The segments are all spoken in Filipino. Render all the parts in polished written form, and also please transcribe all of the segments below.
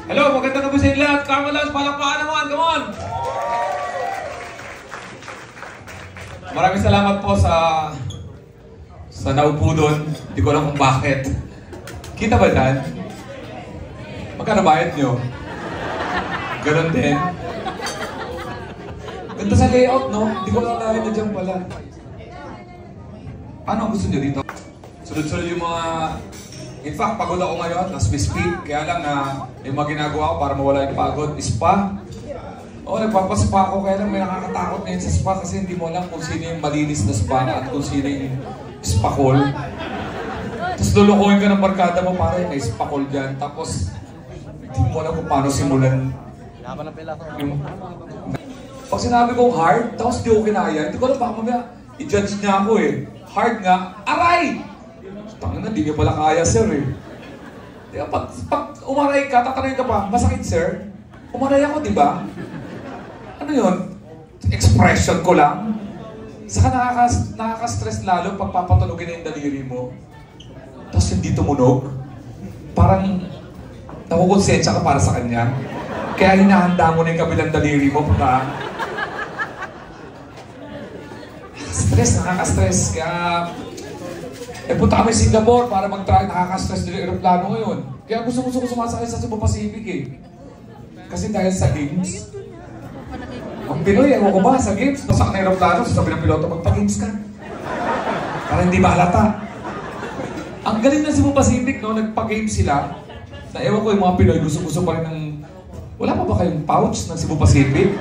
Hello, magandang gabi sa inyo lahat. Kamalas, palakpakan naman, come on! Maraming salamat po sa naupo doon. Hindi ko alam kung bakit. Kita ba dyan? Magkano bayad nyo? Ganon din. Ganda sa layout, no? Hindi ko lang lahat na dyan pala. Paano gusto nyo dito? Sunod-sunod yung mga... In fact, pagod ako ngayon, as we speak. Kaya lang na yung mga ginagawa ko para mawala yung pagod, spa. Oo, nagpapaspa ako, kaya lang may nakakatakot ngayon sa spa kasi hindi mo alam kung sino yung malinis na spa at kung sino yung spa call. Tapos lulukuhin ka ng barkada mo, pare, may spa call dyan. Tapos, hindi mo alam kung paano simulan. Pag sinabi kong hard, tapos di ko kinaya, hindi ko alam baka mamaya i-judge niya ako eh. Hard nga, aray! Tangin na, di niya pala kaya, sir eh. Diba, pag umaray ka, tatanungin ka pa, masakit, sir? Umaray ako, di ba? Ano yun? Expression ko lang. Saka nakaka-stress lalo pag papatulogin na yung daliri mo. Tapos hindi tumunog. Parang nakukonsensya ka para sa kanya. Kaya hinahanda mo na yung kabilang daliri mo para... Nakaka-stress. Kaya... punta kami Singapore para mag-try, nakaka-stress din yung aeroplano ngayon. Kaya gusto ko sumasakay sa Cebu Pacific eh. Kasi dahil sa games, ang Pinoy, ewan ko ba, sa games, nasa ka aeroplano, sasabi ng piloto, magpa-games ka. Para hindi mahalata. Ang galing ng Cebu Pacific, no, nagpa-games sila. Na ewan ko yung mga Pinoy, gusto pa rin ng... Wala pa ba kayong pouch ng Cebu Pacific?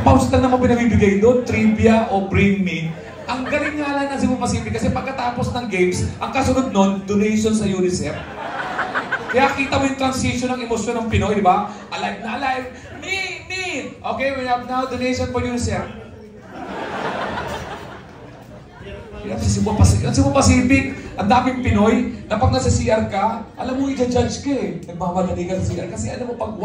Pouch lang naman pinamibigay doon, trivia o bring me. Ang galing nga lang ng Cebu Pacific kasi pagkatapos ng games, ang kasunod nun, donation sa UNICEF. Kaya kita mo yung transition ng emosyon ng Pinoy, di ba? Alive na alive. Me! Okay, we have now donation for UNICEF. Yan sa Cebu Pacific, ang daming Pinoy na pag nasa CR ka, alam mo, i-judge ka eh. Nagmamadali ka sa CR kasi alam mo pag